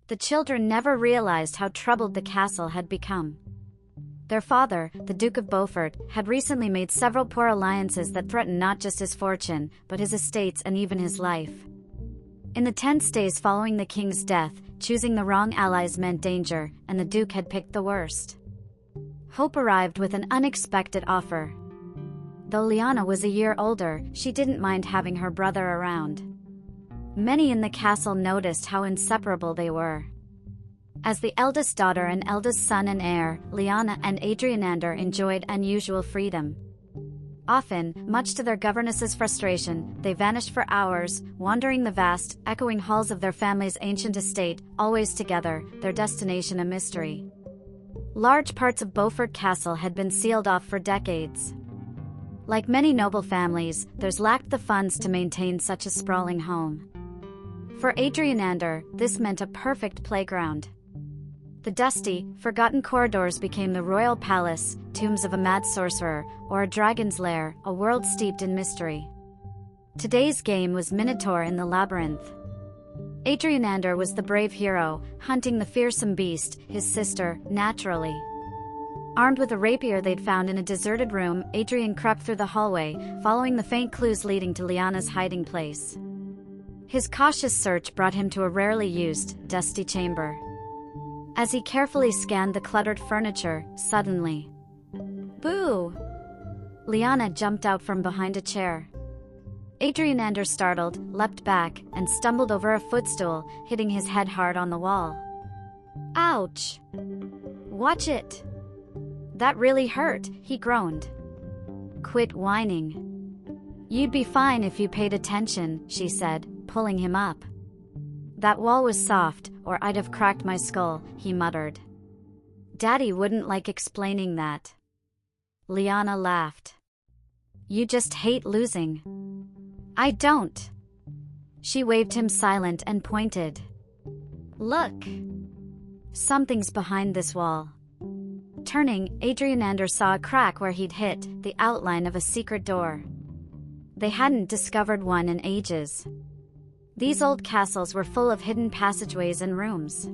The children never realized how troubled the castle had become. Their father, the Duke of Beaufort, had recently made several poor alliances that threatened not just his fortune, but his estates and even his life. In the tense days following the king's death, choosing the wrong allies meant danger, and the Duke had picked the worst. Hope arrived with an unexpected offer. Though Lyanna was a year older, she didn't mind having her brother around. Many in the castle noticed how inseparable they were. As the eldest daughter and eldest son and heir, Lyanna and Adrianander enjoyed unusual freedom. Often, much to their governess's frustration, they vanished for hours, wandering the vast, echoing halls of their family's ancient estate, always together, their destination a mystery. Large parts of Beaufort Castle had been sealed off for decades. Like many noble families, theirs lacked the funds to maintain such a sprawling home. For Adrianander, this meant a perfect playground. The dusty, forgotten corridors became the royal palace, tombs of a mad sorcerer, or a dragon's lair, a world steeped in mystery. Today's game was Minotaur in the Labyrinth. Adrianander was the brave hero, hunting the fearsome beast, his sister, naturally. Armed with a rapier they'd found in a deserted room, Adrian crept through the hallway, following the faint clues leading to Lyanna's hiding place. His cautious search brought him to a rarely used, dusty chamber. As he carefully scanned the cluttered furniture, suddenly, "Boo!" Lyanna jumped out from behind a chair. Adrianander, startled, leapt back, and stumbled over a footstool, hitting his head hard on the wall. "Ouch! Watch it! That really hurt," he groaned. "Quit whining. You'd be fine if you paid attention," she said, pulling him up. "That wall was soft, or I'd have cracked my skull," he muttered. "Daddy wouldn't like explaining that." Lyanna laughed. "You just hate losing." "I don't." She waved him silent and pointed. "Look. Something's behind this wall." Turning, Adrianander saw a crack where he'd hit, the outline of a secret door. They hadn't discovered one in ages. These old castles were full of hidden passageways and rooms.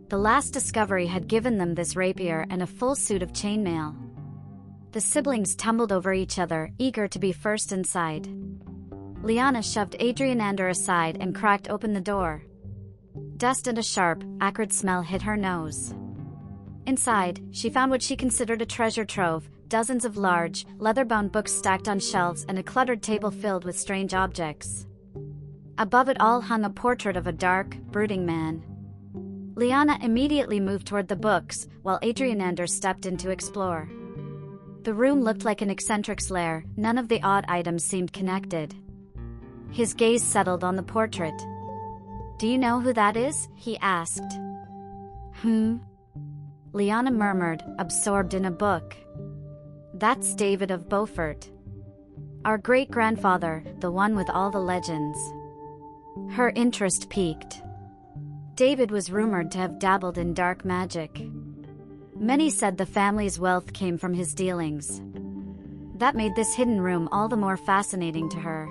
The last discovery had given them this rapier and a full suit of chainmail. The siblings tumbled over each other, eager to be first inside. Lyanna shoved Adrianander aside and cracked open the door. Dust and a sharp, acrid smell hit her nose. Inside, she found what she considered a treasure trove, dozens of large, leather-bound books stacked on shelves and a cluttered table filled with strange objects. Above it all hung a portrait of a dark, brooding man. Lyanna immediately moved toward the books, while Adrianander stepped in to explore. The room looked like an eccentric's lair, none of the odd items seemed connected. His gaze settled on the portrait. "Do you know who that is?" he asked. Lyanna murmured, absorbed in a book. "That's David of Beaufort. Our great-grandfather, the one with all the legends." Her interest piqued. David was rumored to have dabbled in dark magic. Many said the family's wealth came from his dealings. That made this hidden room all the more fascinating to her.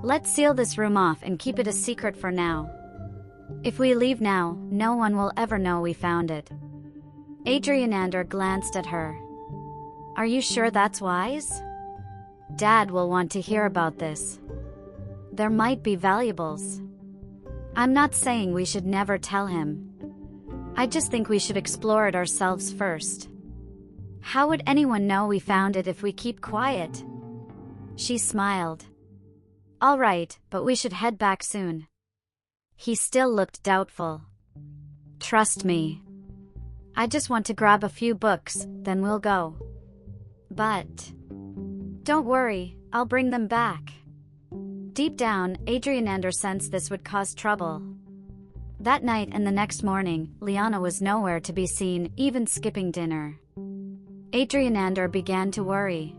"Let's seal this room off and keep it a secret for now. If we leave now, no one will ever know we found it." Adrianander glanced at her. "Are you sure that's wise? Dad will want to hear about this. There might be valuables." "I'm not saying we should never tell him. I just think we should explore it ourselves first. How would anyone know we found it if we keep quiet?" She smiled. "All right, but we should head back soon." He still looked doubtful. "Trust me. I just want to grab a few books, then we'll go." "But..." "Don't worry, I'll bring them back." Deep down, Adrianander sensed this would cause trouble. That night and the next morning, Lyanna was nowhere to be seen, even skipping dinner. Adrianander began to worry.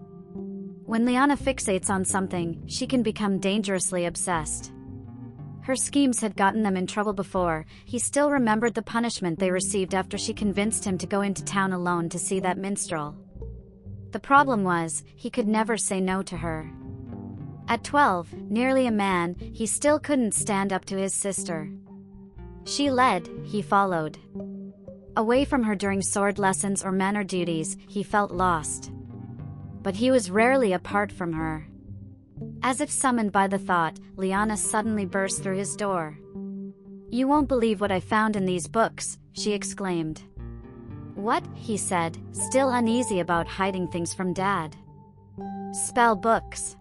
When Lyanna fixates on something, she can become dangerously obsessed. Her schemes had gotten them in trouble before. He still remembered the punishment they received after she convinced him to go into town alone to see that minstrel. The problem was, he could never say no to her. At 12, nearly a man, he still couldn't stand up to his sister. She led, he followed. Away from her during sword lessons or manner duties, he felt lost. But he was rarely apart from her. As if summoned by the thought, Liana suddenly burst through his door. "You won't believe what I found in these books," she exclaimed. "What?" he said, still uneasy about hiding things from Dad. "Spell books.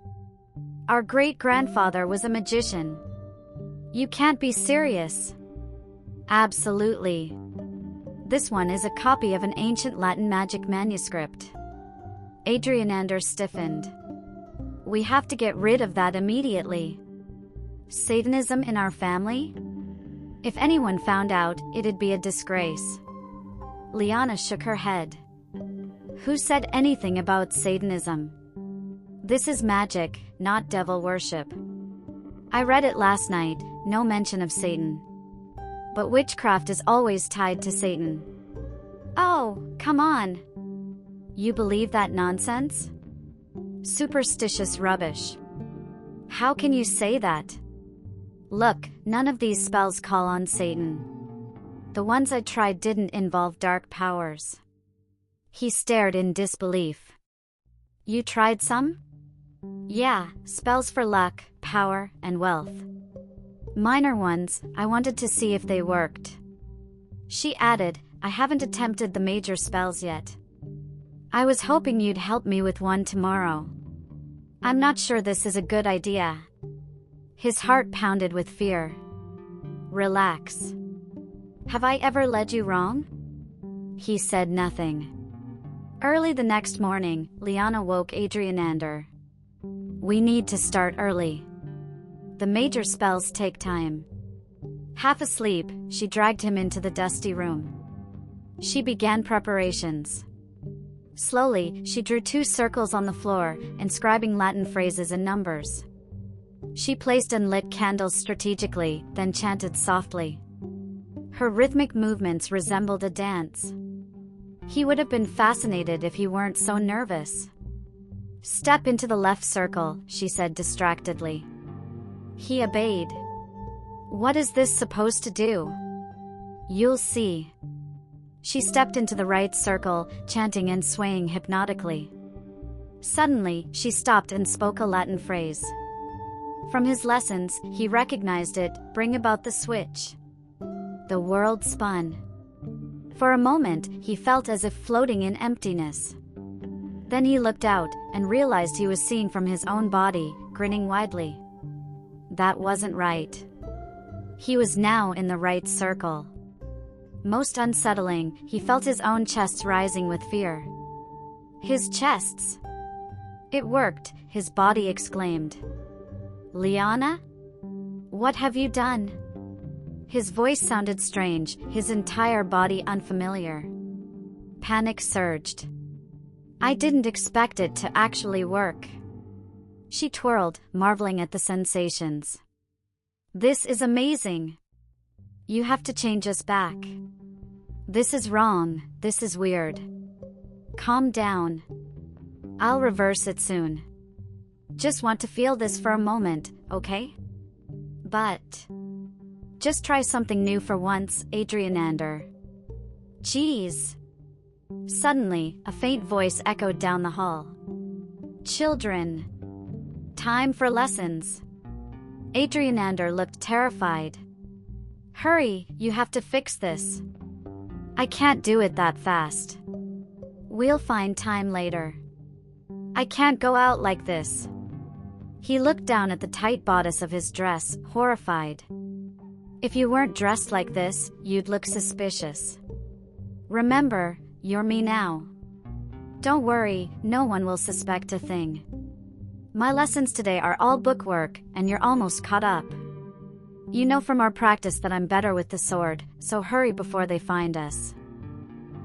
Our great-grandfather was a magician." "You can't be serious." "Absolutely. This one is a copy of an ancient Latin magic manuscript." Adrianander stiffened. "We have to get rid of that immediately." "Satanism in our family? If anyone found out, it'd be a disgrace." Liana shook her head. "Who said anything about Satanism? This is magic, not devil worship. I read it last night, no mention of Satan. But witchcraft is always tied to Satan." "Oh, come on. You believe that nonsense? Superstitious rubbish. How can you say that? Look, none of these spells call on Satan. The ones I tried didn't involve dark powers." He stared in disbelief. "You tried some?" "Yeah, spells for luck, power, and wealth. Minor ones, I wanted to see if they worked." She added, "I haven't attempted the major spells yet. I was hoping you'd help me with one tomorrow. I'm not sure this is a good idea." His heart pounded with fear. "Relax. Have I ever led you wrong?" He said nothing. Early the next morning, Liana woke Adrianander. "We need to start early. The major spells take time." Half asleep, she dragged him into the dusty room. She began preparations. Slowly, she drew 2 circles on the floor, inscribing Latin phrases and numbers. She placed unlit candles strategically, then chanted softly. Her rhythmic movements resembled a dance. He would have been fascinated if he weren't so nervous. "Step into the left circle," she said distractedly. He obeyed. "What is this supposed to do?" "You'll see." She stepped into the right circle, chanting and swaying hypnotically. Suddenly, she stopped and spoke a Latin phrase. From his lessons, he recognized it, "Bring about the switch." The world spun. For a moment, he felt as if floating in emptiness. Then he looked out, and realized he was seeing from his own body, grinning widely. That wasn't right. He was now in the right circle. Most unsettling, he felt his own chest rising with fear. His chests! It worked, his body exclaimed. "Liana? What have you done?" His voice sounded strange, his entire body unfamiliar. Panic surged. "I didn't expect it to actually work." She twirled, marveling at the sensations. "This is amazing. You have to change us back. This is wrong, this is weird. Calm down. I'll reverse it soon. Just want to feel this for a moment, okay? But just try something new for once, Adrianander." "Geez." Suddenly, a faint voice echoed down the hall. "Children. Time for lessons." Adrianander looked terrified. "Hurry, you have to fix this." "I can't do it that fast. We'll find time later. I can't go out like this." He looked down at the tight bodice of his dress, horrified. "If you weren't dressed like this, you'd look suspicious. Remember, you're me now. Don't worry, no one will suspect a thing. My lessons today are all bookwork, and you're almost caught up. You know from our practice that I'm better with the sword, so hurry before they find us."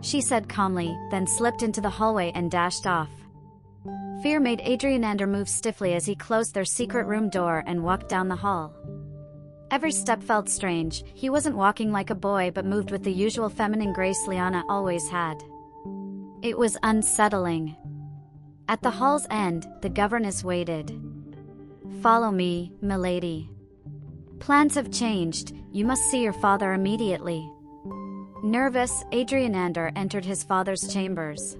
She said calmly, then slipped into the hallway and dashed off. Fear made Adrianander move stiffly as he closed their secret room door and walked down the hall. Every step felt strange. He wasn't walking like a boy but moved with the usual feminine grace Liana always had. It was unsettling. At the hall's end, the governess waited. "Follow me, milady." plans have changed. You must see your father immediately." Nervous, Adrianander entered his father's chambers.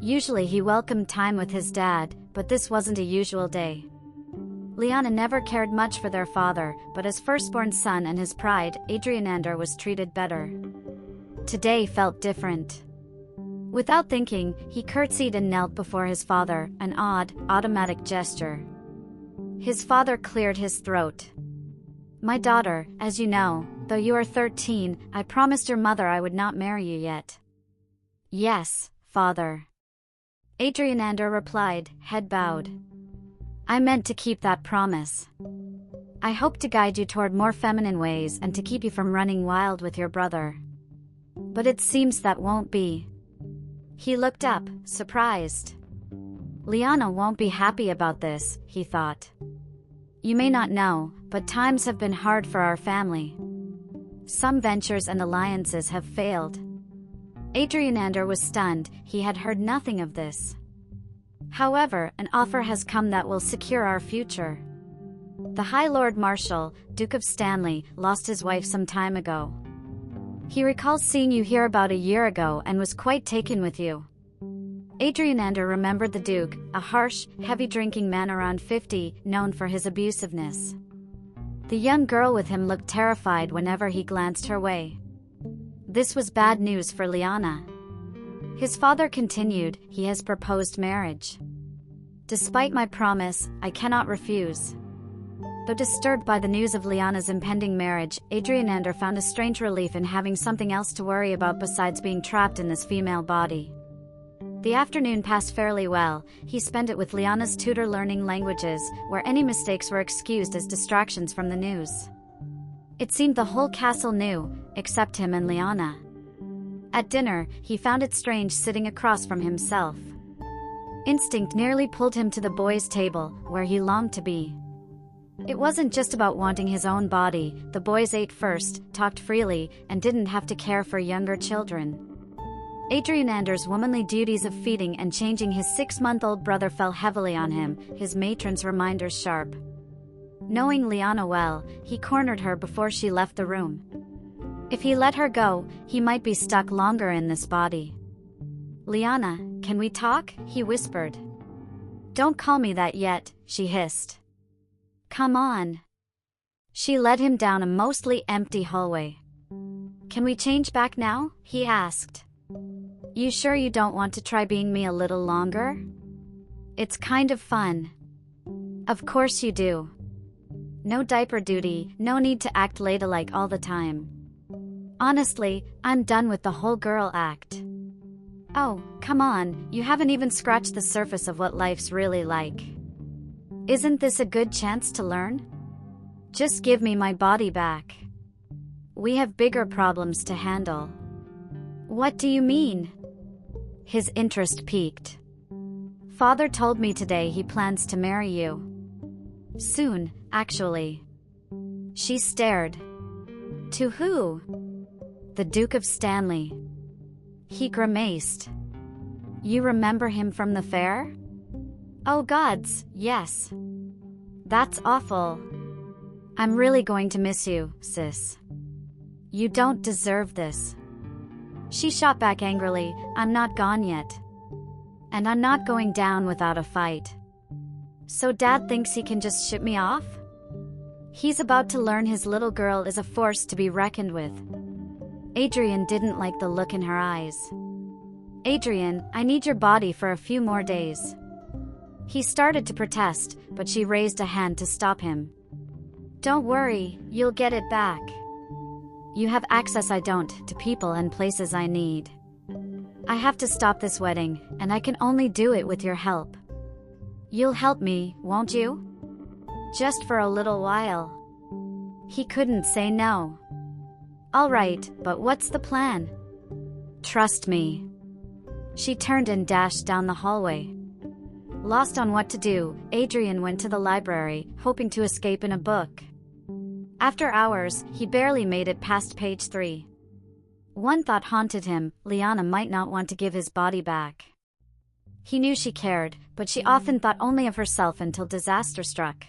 Usually he welcomed time with his dad, but this wasn't a usual day. Lyanna never cared much for their father, but as firstborn son and his pride, Adrianander was treated better. Today felt different. Without thinking, he curtsied and knelt before his father, an odd, automatic gesture. His father cleared his throat. "My daughter, as you know, though you are 13, I promised your mother I would not marry you yet." "Yes, father," Adrianander replied, head bowed. "I meant to keep that promise. I hope to guide you toward more feminine ways and to keep you from running wild with your brother. But it seems that won't be." He looked up, surprised. Lyanna won't be happy about this, he thought. "You may not know, but times have been hard for our family. Some ventures and alliances have failed." Adrianander was stunned. He had heard nothing of this. "However, an offer has come that will secure our future. The High Lord Marshal, Duke of Stanley, lost his wife some time ago. He recalls seeing you here about a year ago and was quite taken with you." Adrianander remembered the Duke, a harsh, heavy-drinking man around 50, known for his abusiveness. The young girl with him looked terrified whenever he glanced her way. This was bad news for Lyanna. His father continued, "He has proposed marriage. Despite my promise, I cannot refuse." Though disturbed by the news of Lyanna's impending marriage, Adrianander found a strange relief in having something else to worry about besides being trapped in this female body. The afternoon passed fairly well. He spent it with Lyanna's tutor learning languages, where any mistakes were excused as distractions from the news. It seemed the whole castle knew, except him and Lyanna. At dinner, he found it strange sitting across from himself. Instinct nearly pulled him to the boys' table, where he longed to be. It wasn't just about wanting his own body. The boys ate first, talked freely, and didn't have to care for younger children. Adrianander's womanly duties of feeding and changing his 6-month-old brother fell heavily on him, his matron's reminders sharp. Knowing Lyanna well, he cornered her before she left the room. If he let her go, he might be stuck longer in this body. "Lyanna, can we talk?" he whispered. "Don't call me that yet," she hissed. "Come on." She led him down a mostly empty hallway. "Can we change back now?" he asked. "You sure you don't want to try being me a little longer? It's kind of fun." "Of course you do. No diaper duty, no need to act ladylike all the time. Honestly, I'm done with the whole girl act." "Oh, come on, you haven't even scratched the surface of what life's really like. Isn't this a good chance to learn? Just give me my body back. We have bigger problems to handle." "What do you mean?" His interest piqued. "Father told me today he plans to marry you. Soon, actually." She stared. "To who?" "The Duke of Stanley." He grimaced. "You remember him from the fair?" "Oh gods, yes. That's awful. I'm really going to miss you, sis. You don't deserve this." She shot back angrily, "I'm not gone yet. And I'm not going down without a fight. So Dad thinks he can just ship me off? He's about to learn his little girl is a force to be reckoned with." Adrian didn't like the look in her eyes. "Adrian, I need your body for a few more days." He started to protest, but she raised a hand to stop him. "Don't worry, you'll get it back. You have access I don't to people and places I need. I have to stop this wedding, and I can only do it with your help. You'll help me, won't you? Just for a little while." He couldn't say no. "All right, but what's the plan?" "Trust me." She turned and dashed down the hallway. Lost on what to do, Adrian went to the library, hoping to escape in a book. After hours, he barely made it past page 3. One thought haunted him: Lyanna might not want to give his body back. He knew she cared, but she often thought only of herself until disaster struck.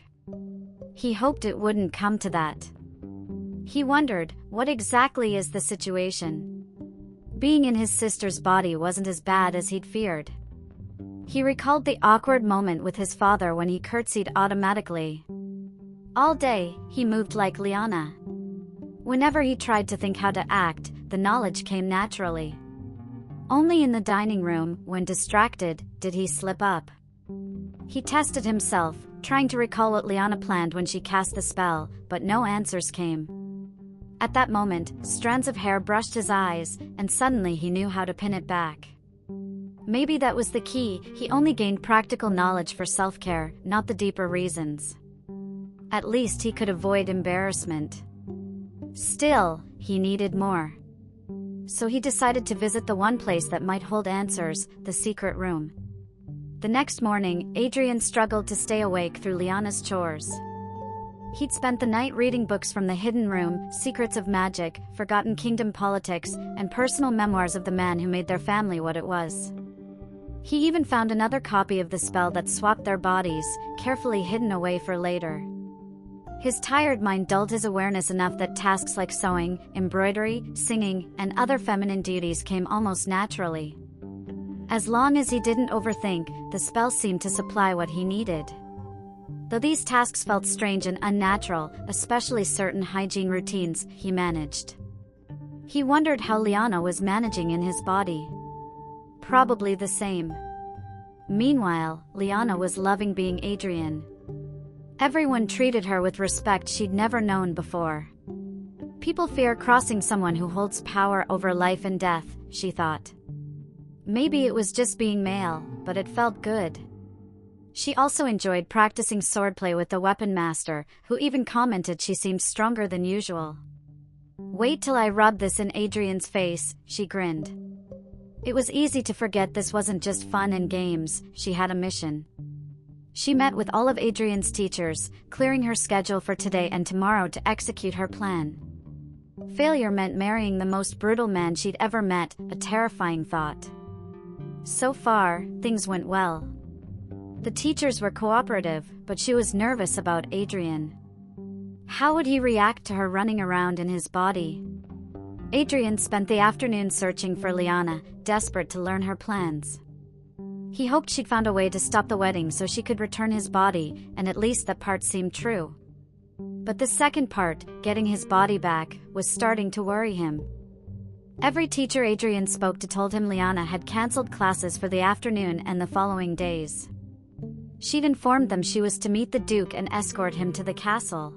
He hoped it wouldn't come to that. He wondered, what exactly is the situation? Being in his sister's body wasn't as bad as he'd feared. He recalled the awkward moment with his father when he curtsied automatically. All day, he moved like Liana. Whenever he tried to think how to act, the knowledge came naturally. Only in the dining room, when distracted, did he slip up. He tested himself, trying to recall what Liana planned when she cast the spell, but no answers came. At that moment, strands of hair brushed his eyes, and suddenly he knew how to pin it back. Maybe that was the key. He only gained practical knowledge for self-care, not the deeper reasons. At least he could avoid embarrassment. Still, he needed more. So he decided to visit the one place that might hold answers, the secret room. The next morning, Adrian struggled to stay awake through Liana's chores. He'd spent the night reading books from the Hidden Room, Secrets of Magic, Forgotten Kingdom Politics, and personal memoirs of the man who made their family what it was. He even found another copy of the spell that swapped their bodies, carefully hidden away for later. His tired mind dulled his awareness enough that tasks like sewing, embroidery, singing, and other feminine duties came almost naturally. As long as he didn't overthink, the spell seemed to supply what he needed. Though these tasks felt strange and unnatural, especially certain hygiene routines, he managed. He wondered how Liana was managing in his body. Probably the same. Meanwhile, Liana was loving being Adrian. Everyone treated her with respect she'd never known before. People fear crossing someone who holds power over life and death, she thought. Maybe it was just being male, but it felt good. She also enjoyed practicing swordplay with the weapon master, who even commented she seemed stronger than usual. Wait till I rub this in Adrian's face, she grinned. It was easy to forget this wasn't just fun and games, she had a mission. She met with all of Adrian's teachers, clearing her schedule for today and tomorrow to execute her plan. Failure meant marrying the most brutal man she'd ever met, a terrifying thought. So far, things went well. The teachers were cooperative, but she was nervous about Adrian. How would he react to her running around in his body? Adrian spent the afternoon searching for Liana, desperate to learn her plans. He hoped she'd found a way to stop the wedding so she could return his body, and at least that part seemed true. But the second part, getting his body back, was starting to worry him. Every teacher Adrian spoke to told him Liana had cancelled classes for the afternoon and the following days. She'd informed them she was to meet the Duke and escort him to the castle.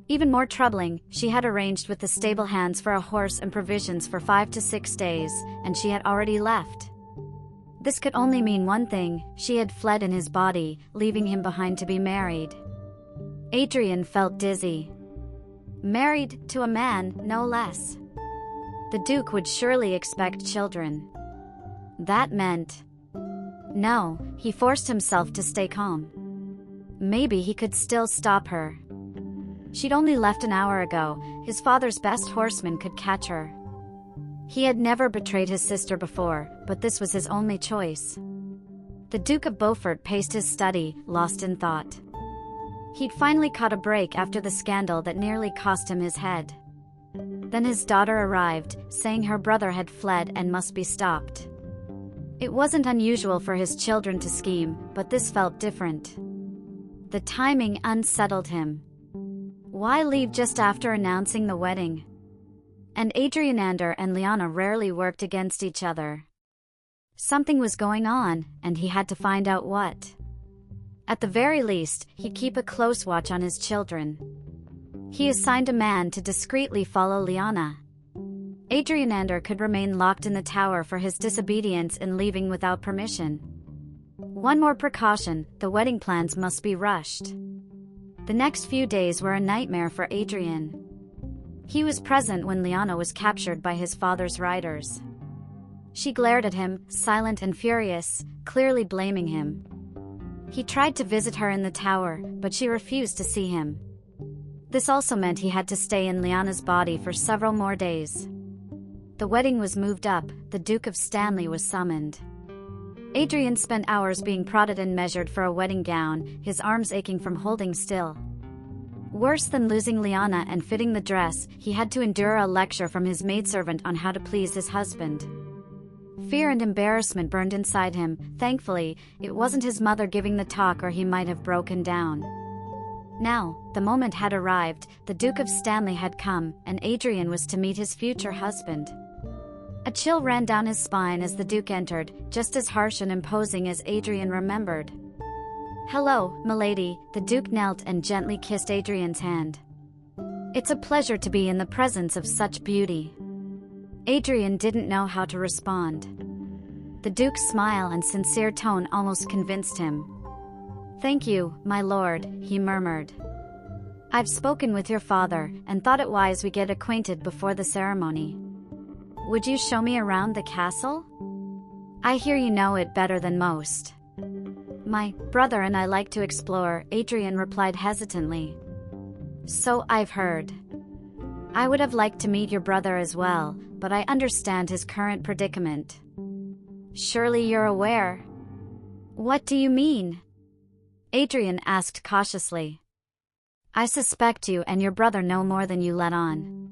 Even more troubling, she had arranged with the stable hands for a horse and provisions for 5 to 6 days, and she had already left. This could only mean one thing: she had fled in his body, leaving him behind to be married. Adrian felt dizzy. Married to a man, no less. The Duke would surely expect children. That meant... No, he forced himself to stay calm. Maybe he could still stop her. She'd only left an hour ago. His father's best horseman could catch her. He had never betrayed his sister before, but this was his only choice. The Duke of Beaufort paced his study, lost in thought. He'd finally caught a break after the scandal that nearly cost him his head. Then his daughter arrived, saying her brother had fled and must be stopped. It wasn't unusual for his children to scheme, but this felt different. The timing unsettled him. Why leave just after announcing the wedding? And Adrianander and Liana rarely worked against each other. Something was going on, and he had to find out what. At the very least, he'd keep a close watch on his children. He assigned a man to discreetly follow Liana. Adrianander could remain locked in the tower for his disobedience in leaving without permission. One more precaution: the wedding plans must be rushed. The next few days were a nightmare for Adrian. He was present when Liana was captured by his father's riders. She glared at him, silent and furious, clearly blaming him. He tried to visit her in the tower, but she refused to see him. This also meant he had to stay in Liana's body for several more days. The wedding was moved up, the Duke of Stanley was summoned. Adrian spent hours being prodded and measured for a wedding gown, his arms aching from holding still. Worse than losing Liana and fitting the dress, he had to endure a lecture from his maidservant on how to please his husband. Fear and embarrassment burned inside him. Thankfully, it wasn't his mother giving the talk, or he might have broken down. Now, the moment had arrived. The Duke of Stanley had come, and Adrian was to meet his future husband. A chill ran down his spine as the Duke entered, just as harsh and imposing as Adrian remembered. "Hello, milady," the Duke knelt and gently kissed Adrian's hand. "It's a pleasure to be in the presence of such beauty." Adrian didn't know how to respond. The Duke's smile and sincere tone almost convinced him. "Thank you, my lord," he murmured. "I've spoken with your father, and thought it wise we get acquainted before the ceremony. Would you show me around the castle? I hear you know it better than most." "My brother and I like to explore," Adrian replied hesitantly. "So I've heard. I would have liked to meet your brother as well, but I understand his current predicament." "Surely you're aware." "What do you mean?" Adrian asked cautiously. "I suspect you and your brother know more than you let on."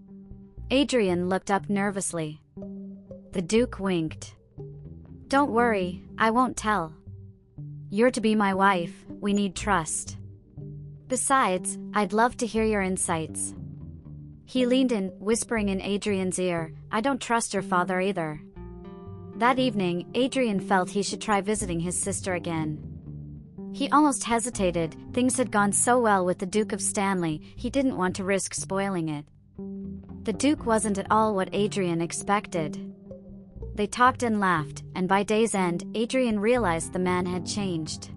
Adrian looked up nervously. The Duke winked. "Don't worry, I won't tell. You're to be my wife, we need trust. Besides, I'd love to hear your insights." He leaned in, whispering in Adrian's ear, "I don't trust your father either." That evening, Adrian felt he should try visiting his sister again. He almost hesitated. Things had gone so well with the Duke of Stanley, he didn't want to risk spoiling it. The Duke wasn't at all what Adrian expected. They talked and laughed, and by day's end, Adrian realized the man had changed.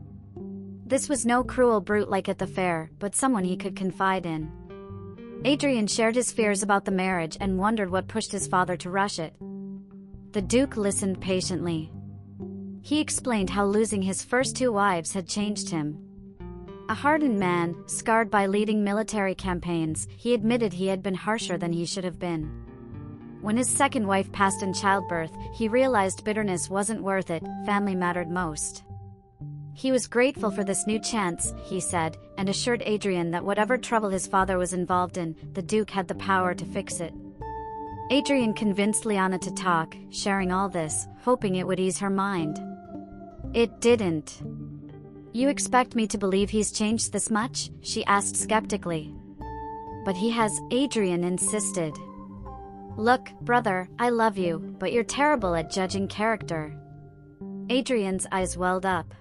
This was no cruel brute like at the fair, but someone he could confide in. Adrian shared his fears about the marriage and wondered what pushed his father to rush it. The Duke listened patiently. He explained how losing his first 2 wives had changed him. A hardened man, scarred by leading military campaigns, he admitted he had been harsher than he should have been. When his second wife passed in childbirth, he realized bitterness wasn't worth it, family mattered most. He was grateful for this new chance, he said, and assured Adrian that whatever trouble his father was involved in, the Duke had the power to fix it. Adrian convinced Liana to talk, sharing all this, hoping it would ease her mind. It didn't. "You expect me to believe he's changed this much?" she asked skeptically. "But he has," Adrian insisted. "Look, brother, I love you, but you're terrible at judging character." Adrian's eyes welled up.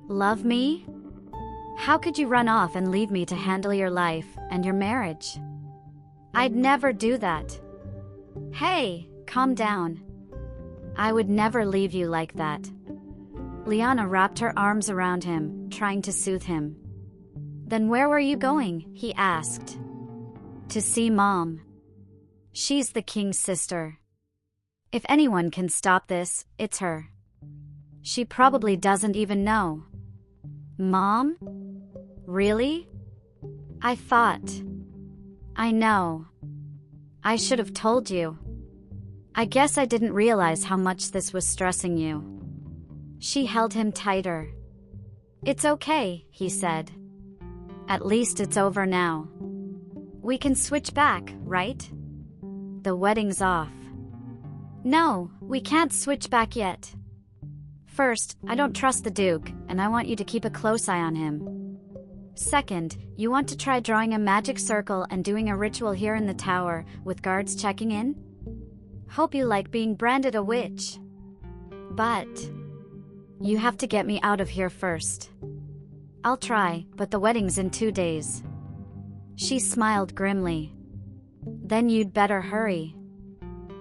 "Love me? How could you run off and leave me to handle your life, and your marriage? I'd never do that." "Hey, calm down. I would never leave you like that." Liana wrapped her arms around him, trying to soothe him. "Then where were you going?" he asked. "To see Mom. She's the king's sister. If anyone can stop this, it's her. She probably doesn't even know." "Mom? Really? I thought." "I know. I should have told you. I guess I didn't realize how much this was stressing you." She held him tighter. "It's okay," he said. "At least it's over now. We can switch back, right? The wedding's off." "No, we can't switch back yet. First, I don't trust the Duke, and I want you to keep a close eye on him. Second, you want to try drawing a magic circle and doing a ritual here in the tower, with guards checking in? Hope you like being branded a witch. But you have to get me out of here first." "I'll try, but the wedding's in 2 days." She smiled grimly. "Then you'd better hurry."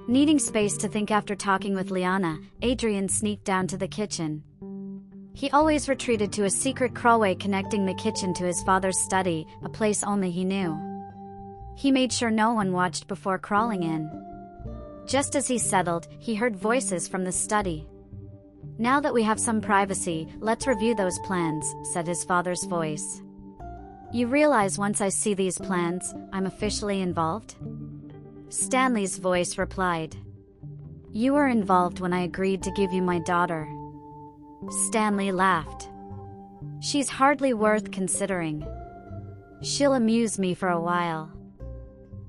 Needing space to think after talking with Liana, Adrian sneaked down to the kitchen. He always retreated to a secret crawlway connecting the kitchen to his father's study, a place only he knew. He made sure no one watched before crawling in. Just as he settled, he heard voices from the study. "Now that we have some privacy, let's review those plans," said his father's voice. "You realize once I see these plans, I'm officially involved?" Stanley's voice replied. "You were involved when I agreed to give you my daughter." Stanley laughed. "She's hardly worth considering." She'll amuse me for a while.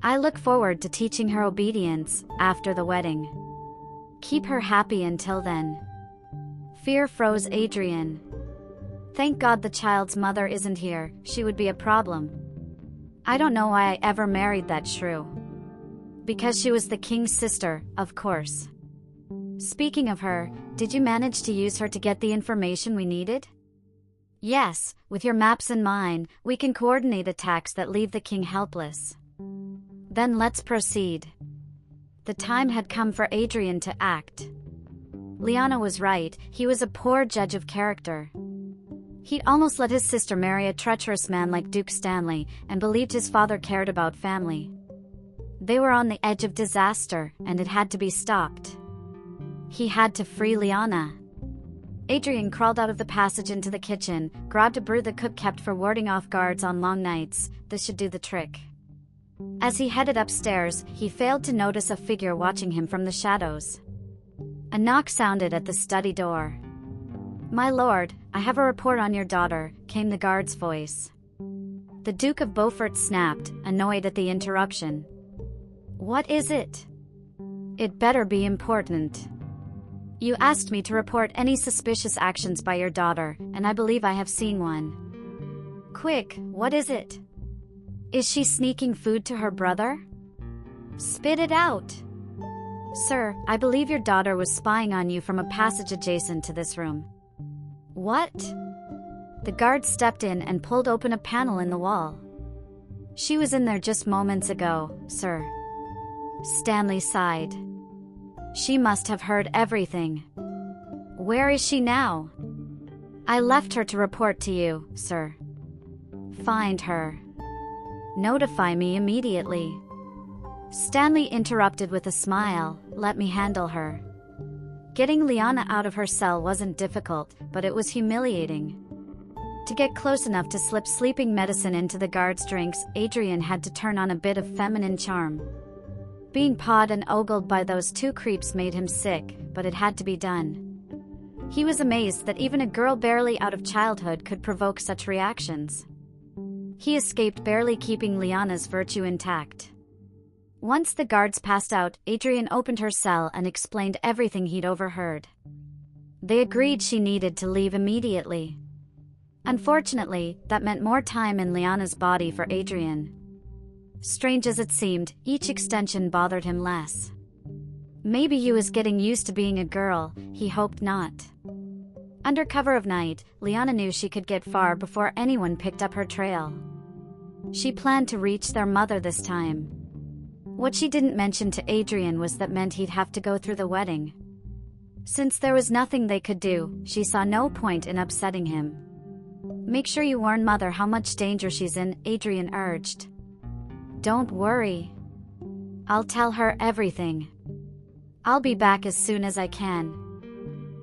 I look forward to teaching her obedience after the wedding. Keep her happy until then. Fear froze Adrian. Thank God the child's mother isn't here, she would be a problem. I don't know why I ever married that shrew. Because she was the king's sister, of course. Speaking of her, did you manage to use her to get the information we needed? Yes, with your maps and mine, we can coordinate attacks that leave the king helpless. Then let's proceed. The time had come for Adrian to act. Liana was right, he was a poor judge of character. He'd almost let his sister marry a treacherous man like Duke Stanley and believed his father cared about family. They were on the edge of disaster, and it had to be stopped. He had to free Liana. Adrian crawled out of the passage into the kitchen, grabbed a brew the cook kept for warding off guards on long nights. This should do the trick. As he headed upstairs, he failed to notice a figure watching him from the shadows. A knock sounded at the study door. "My lord, I have a report on your daughter," came the guard's voice. The Duke of Beaufort snapped, annoyed at the interruption. "What is it?" "It better be important. You asked me to report any suspicious actions by your daughter, and I believe I have seen one. Quick, what is it? Is she sneaking food to her brother? Spit it out." "Sir, I believe your daughter was spying on you from a passage adjacent to this room." "What?" The guard stepped in and pulled open a panel in the wall. "She was in there just moments ago, sir." Stanley sighed. "She must have heard everything. Where is she now?" "I left her to report to you, sir." "Find her. Notify me immediately." Stanley interrupted with a smile. "Let me handle her." Getting Liana out of her cell wasn't difficult, but it was humiliating. To get close enough to slip sleeping medicine into the guard's drinks, Adrian had to turn on a bit of feminine charm. Being pawed and ogled by those two creeps made him sick, but it had to be done. He was amazed that even a girl barely out of childhood could provoke such reactions. He escaped, barely keeping Liana's virtue intact. Once the guards passed out, Adrian opened her cell and explained everything he'd overheard. They agreed she needed to leave immediately. Unfortunately, that meant more time in Liana's body for Adrian. Strange as it seemed, each extension bothered him less. Maybe he was getting used to being a girl, he hoped not. Under cover of night, Liana knew she could get far before anyone picked up her trail. She planned to reach their mother this time. What she didn't mention to Adrian was that meant he'd have to go through the wedding. Since there was nothing they could do, she saw no point in upsetting him. "Make sure you warn Mother how much danger she's in," Adrian urged. "Don't worry. I'll tell her everything. I'll be back as soon as I can."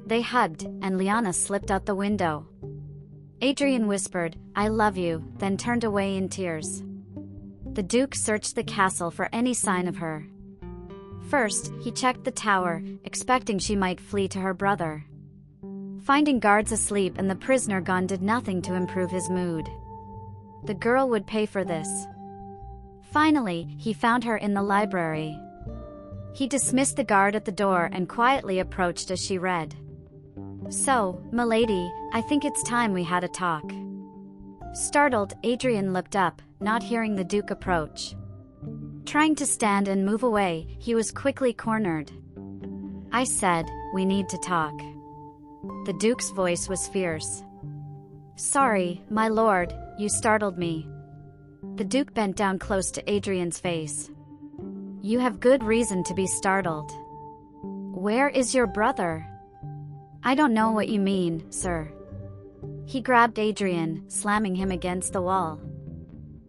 They hugged, and Liana slipped out the window. Adrian whispered, "I love you," then turned away in tears. The Duke searched the castle for any sign of her. First, he checked the tower, expecting she might flee to her brother. Finding guards asleep and the prisoner gone did nothing to improve his mood. The girl would pay for this. Finally, he found her in the library. He dismissed the guard at the door and quietly approached as she read. "So, milady, I think it's time we had a talk." Startled, Adrian looked up, not hearing the Duke approach. Trying to stand and move away, he was quickly cornered. "I said, we need to talk." The Duke's voice was fierce. "Sorry, my lord, you startled me." The Duke bent down close to Adrian's face. "You have good reason to be startled. Where is your brother?" "I don't know what you mean, sir." He grabbed Adrian, slamming him against the wall.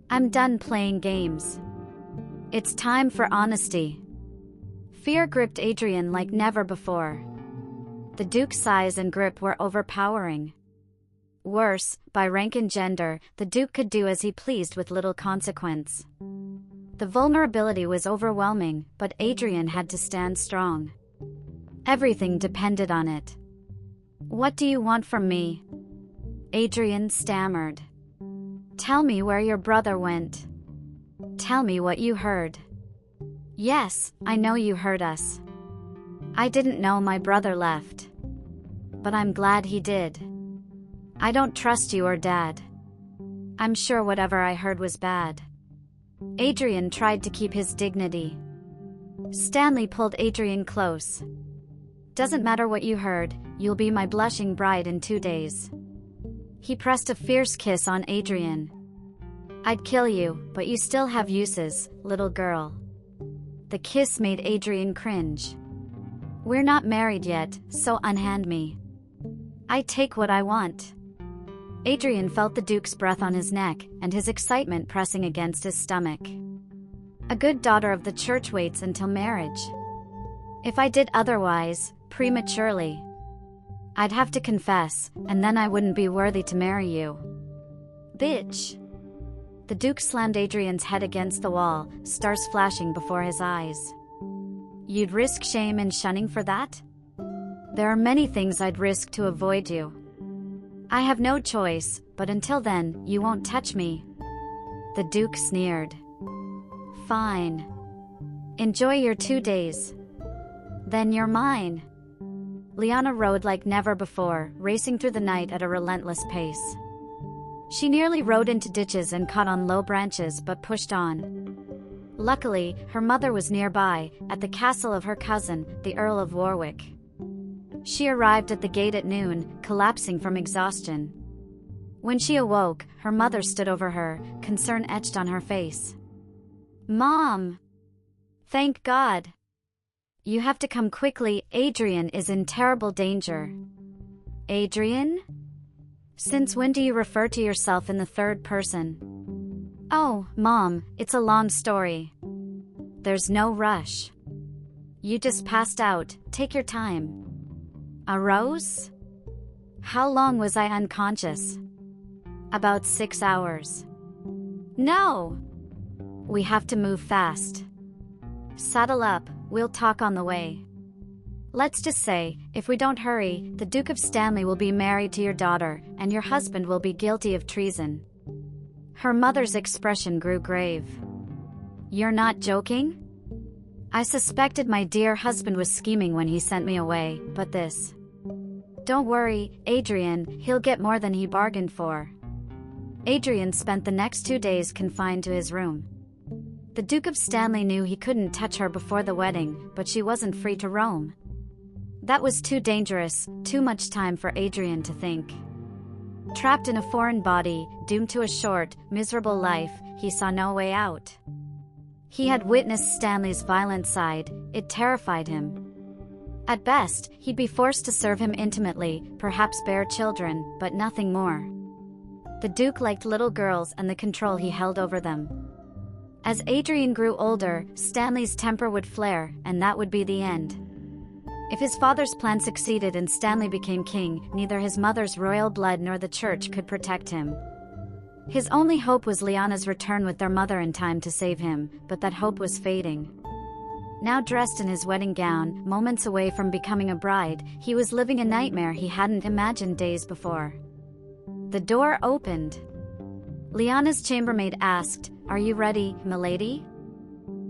"I'm done playing games. It's time for honesty." Fear gripped Adrian like never before. The Duke's size and grip were overpowering. Worse, by rank and gender, the Duke could do as he pleased with little consequence. The vulnerability was overwhelming, but Adrian had to stand strong. Everything depended on it. "What do you want from me?" Adrian stammered. Tell me where your brother went. Tell me what you heard. Yes, I know you heard us. I didn't know my brother left. But I'm glad he did. I don't trust you or Dad. I'm sure whatever I heard was bad. Adrian tried to keep his dignity. Stanley pulled Adrian close. Doesn't matter what you heard, you'll be my blushing bride in 2 days. He pressed a fierce kiss on Adrian. I'd kill you, but you still have uses, little girl. The kiss made Adrian cringe. We're not married yet, so unhand me. I take what I want. Adrian felt the Duke's breath on his neck, and his excitement pressing against his stomach. A good daughter of the church waits until marriage. If I did otherwise, prematurely, I'd have to confess, and then I wouldn't be worthy to marry you. Bitch. The Duke slammed Adrian's head against the wall, stars flashing before his eyes. You'd risk shame and shunning for that? There are many things I'd risk to avoid you. I have no choice, but until then, you won't touch me. The Duke sneered. Fine. Enjoy your 2 days. Then you're mine. Liana rode like never before, racing through the night at a relentless pace. She nearly rode into ditches and caught on low branches but pushed on. Luckily, her mother was nearby, at the castle of her cousin, the Earl of Warwick. She arrived at the gate at noon, collapsing from exhaustion. When she awoke, her mother stood over her, concern etched on her face. Mom! Thank God! You have to come quickly, Adrian is in terrible danger. Adrian? Since when do you refer to yourself in the third person? Oh, Mom, it's a long story. There's no rush. You just passed out, take your time. A rose? How long was I unconscious? About 6 hours. No! We have to move fast. Saddle up, we'll talk on the way. Let's just say, if we don't hurry, the Duke of Stanley will be married to your daughter, and your husband will be guilty of treason. Her mother's expression grew grave. You're not joking? I suspected my dear husband was scheming when he sent me away, but this... Don't worry, Adrian, he'll get more than he bargained for. Adrian spent the next 2 days confined to his room. The Duke of Stanley knew he couldn't touch her before the wedding, but she wasn't free to roam. That was too dangerous, too much time for Adrian to think. Trapped in a foreign body, doomed to a short, miserable life, he saw no way out. He had witnessed Stanley's violent side, it terrified him. At best, he'd be forced to serve him intimately, perhaps bear children, but nothing more. The Duke liked little girls and the control he held over them. As Adrian grew older, Stanley's temper would flare, and that would be the end. If his father's plan succeeded and Stanley became king, neither his mother's royal blood nor the church could protect him. His only hope was Liana's return with their mother in time to save him, but that hope was fading. Now dressed in his wedding gown, moments away from becoming a bride, he was living a nightmare he hadn't imagined days before. The door opened. Liana's chambermaid asked, "Are you ready, milady?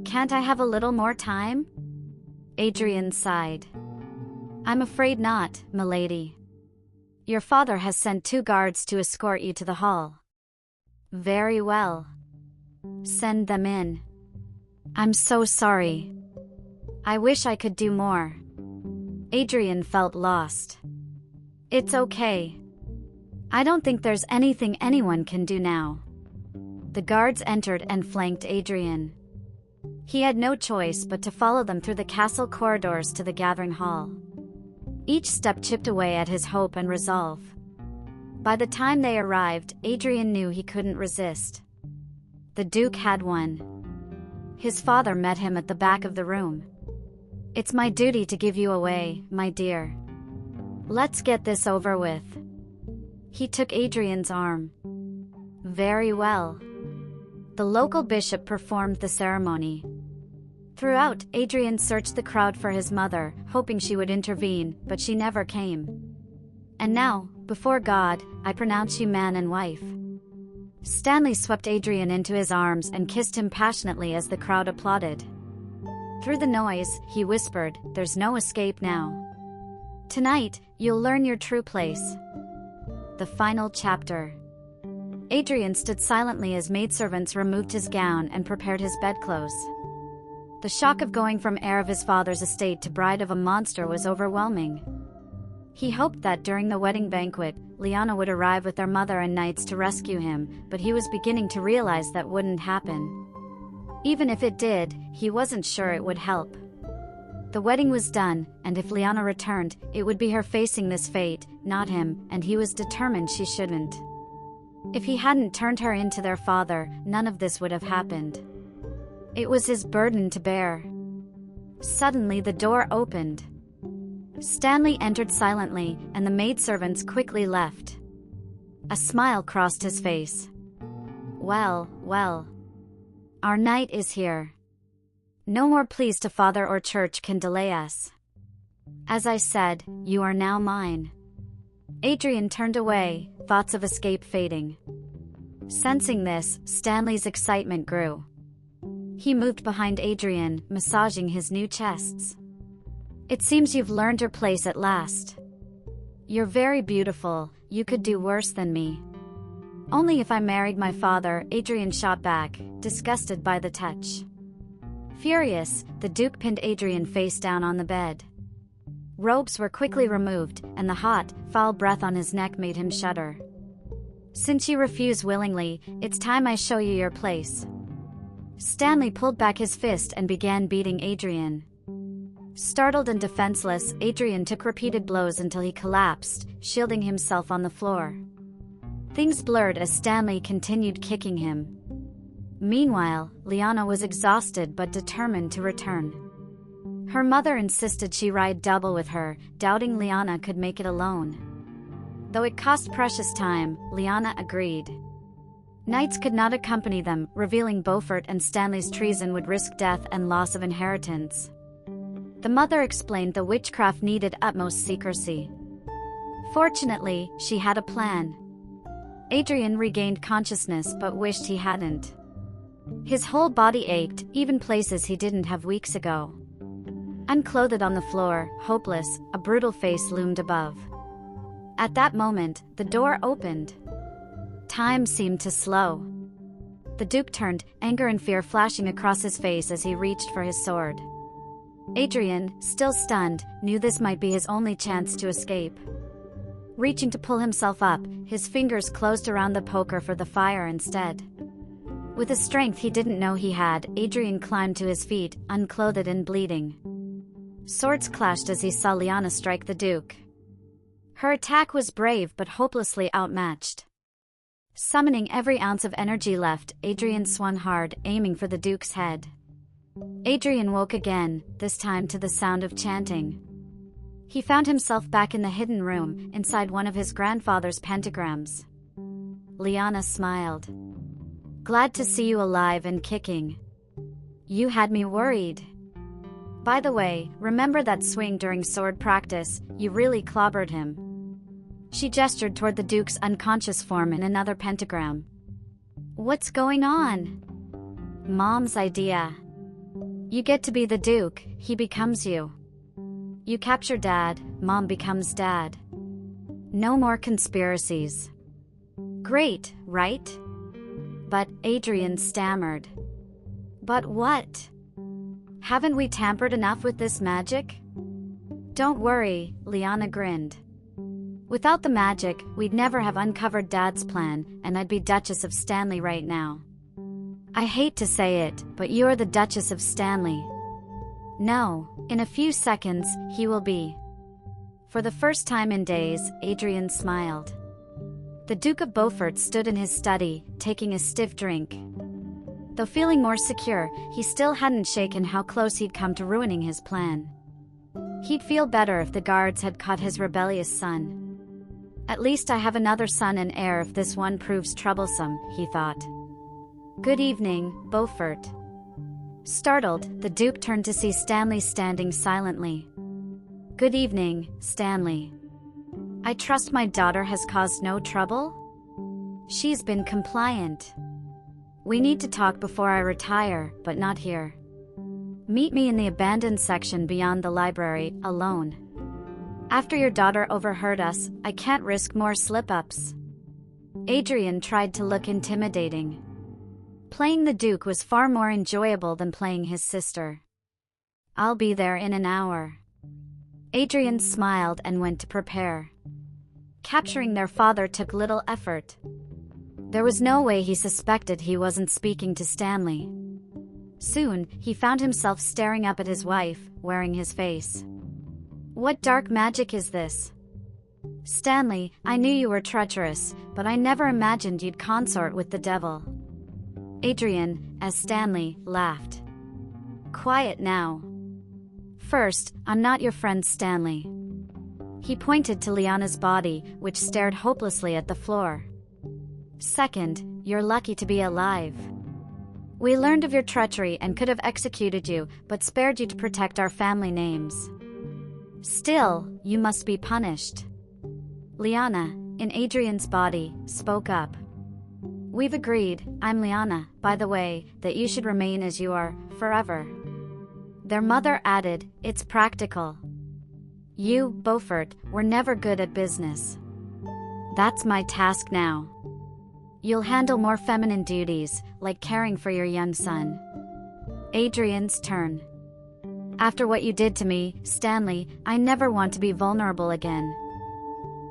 Can't I have a little more time?" Adrian sighed. "I'm afraid not, milady. Your father has sent 2 guards to escort you to the hall." "Very well. Send them in." "I'm so sorry. I wish I could do more." Adrian felt lost. "It's okay. I don't think there's anything anyone can do now." The guards entered and flanked Adrian. He had no choice but to follow them through the castle corridors to the gathering hall. Each step chipped away at his hope and resolve. By the time they arrived, Adrian knew he couldn't resist. The Duke had won. His father met him at the back of the room. "It's my duty to give you away, my dear. Let's get this over with." He took Adrian's arm. "Very well." The local bishop performed the ceremony. Throughout, Adrian searched the crowd for his mother, hoping she would intervene, but she never came. "And now, before God, I pronounce you man and wife." Stanley swept Adrian into his arms and kissed him passionately as the crowd applauded. Through the noise, he whispered, "There's no escape now. Tonight, you'll learn your true place." The final chapter. Adrian stood silently as maidservants removed his gown and prepared his bedclothes. The shock of going from heir of his father's estate to bride of a monster was overwhelming. He hoped that during the wedding banquet, Lyanna would arrive with their mother and knights to rescue him, but he was beginning to realize that wouldn't happen. Even if it did, he wasn't sure it would help. The wedding was done, and if Lyanna returned, it would be her facing this fate, not him, and he was determined she shouldn't. If he hadn't turned her into their father, none of this would have happened. It was his burden to bear. Suddenly the door opened. Stanley entered silently, and the maidservants quickly left. A smile crossed his face. Well, well. Our knight is here. No more pleas to father or church can delay us. As I said, you are now mine. Adrian turned away, thoughts of escape fading. Sensing this, Stanley's excitement grew. He moved behind Adrian, massaging his new chests. It seems you've learned your place at last. You're very beautiful, you could do worse than me. Only if I married my father, Adrian shot back, disgusted by the touch. Furious, the Duke pinned Adrian face down on the bed. Robes were quickly removed, and the hot, foul breath on his neck made him shudder. Since you refuse willingly, it's time I show you your place. Stanley pulled back his fist and began beating Adrian. Startled and defenseless, Adrian took repeated blows until he collapsed, shielding himself on the floor. Things blurred as Stanley continued kicking him. Meanwhile, Lyanna was exhausted but determined to return. Her mother insisted she ride double with her, doubting Lyanna could make it alone. Though it cost precious time, Lyanna agreed. Knights could not accompany them, revealing Beaufort and Stanley's treason would risk death and loss of inheritance. The mother explained the witchcraft needed utmost secrecy. Fortunately, she had a plan. Adrian regained consciousness but wished he hadn't. His whole body ached, even places he didn't have weeks ago. Unclothed on the floor, hopeless, a brutal face loomed above. At that moment, the door opened. Time seemed to slow. The Duke turned, anger and fear flashing across his face as he reached for his sword. Adrian, still stunned, knew this might be his only chance to escape. Reaching to pull himself up, his fingers closed around the poker for the fire instead. With a strength he didn't know he had, Adrian climbed to his feet, unclothed and bleeding. Swords clashed as he saw Lyanna strike the Duke. Her attack was brave but hopelessly outmatched. Summoning every ounce of energy left, Adrian swung hard, aiming for the Duke's head. Adrian woke again, this time to the sound of chanting. He found himself back in the hidden room, inside one of his grandfather's pentagrams. Lyanna smiled. Glad to see you alive and kicking. You had me worried. By the way, remember that swing during sword practice? You really clobbered him. She gestured toward the Duke's unconscious form in another pentagram. What's going on? Mom's idea. You get to be the Duke, he becomes you. You capture Dad, Mom becomes Dad. No more conspiracies. Great, right? But Adrian stammered. But what? Haven't we tampered enough with this magic? Don't worry, Lyanna grinned. Without the magic, we'd never have uncovered Dad's plan, and I'd be Duchess of Stanley right now. I hate to say it, but you're the Duchess of Stanley. No, in a few seconds, he will be. For the first time in days, Adrian smiled. The Duke of Beaufort stood in his study, taking a stiff drink. Though feeling more secure, he still hadn't shaken how close he'd come to ruining his plan. He'd feel better if the guards had caught his rebellious son. At least I have another son and heir if this one proves troublesome, he thought. Good evening, Beaufort. Startled, the Duke turned to see Stanley standing silently. Good evening, Stanley. I trust my daughter has caused no trouble? She's been compliant. We need to talk before I retire, but not here. Meet me in the abandoned section beyond the library, alone. After your daughter overheard us, I can't risk more slip-ups. Adrian tried to look intimidating. Playing the Duke was far more enjoyable than playing his sister. I'll be there in an hour. Adrian smiled and went to prepare. Capturing their father took little effort. There was no way he suspected he wasn't speaking to Stanley. Soon, he found himself staring up at his wife, wearing his face. What dark magic is this? Stanley, I knew you were treacherous, but I never imagined you'd consort with the devil. Adrian, as Stanley, laughed. Quiet now. First, I'm not your friend Stanley. He pointed to Liana's body, which stared hopelessly at the floor. Second, you're lucky to be alive. We learned of your treachery and could have executed you, but spared you to protect our family names. Still, you must be punished. Liana, in Adrian's body, spoke up. We've agreed, I'm Liana, by the way, that you should remain as you are, forever. Their mother added, it's practical. You, Beaufort, were never good at business. That's my task now. You'll handle more feminine duties, like caring for your young son. Adrian's turn. After what you did to me, Stanley, I never want to be vulnerable again.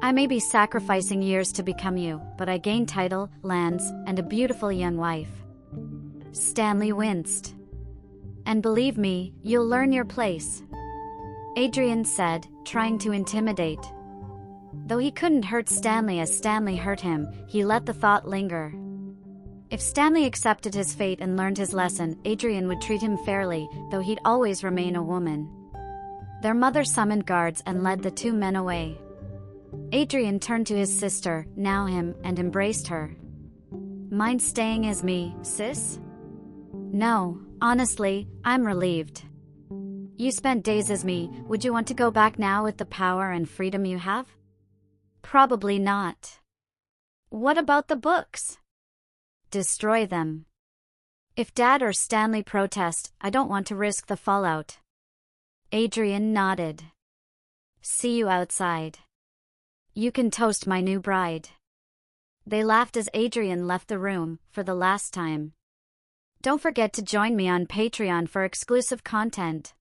I may be sacrificing years to become you, but I gain title, lands, and a beautiful young wife. Stanley winced. And believe me, you'll learn your place. Adrian said, trying to intimidate. Though he couldn't hurt Stanley as Stanley hurt him, he let the thought linger. If Stanley accepted his fate and learned his lesson, Adrian would treat him fairly, though he'd always remain a woman. Their mother summoned guards and led the two men away. Adrian turned to his sister, now him, and embraced her. Mind staying as me, sis? No, honestly, I'm relieved. You spent days as me, would you want to go back now with the power and freedom you have? Probably not. What about the books? Destroy them. If Dad or Stanley protest, I don't want to risk the fallout. Adrian nodded. See you outside. You can toast my new bride. They laughed as Adrian left the room, for the last time. Don't forget to join me on Patreon for exclusive content.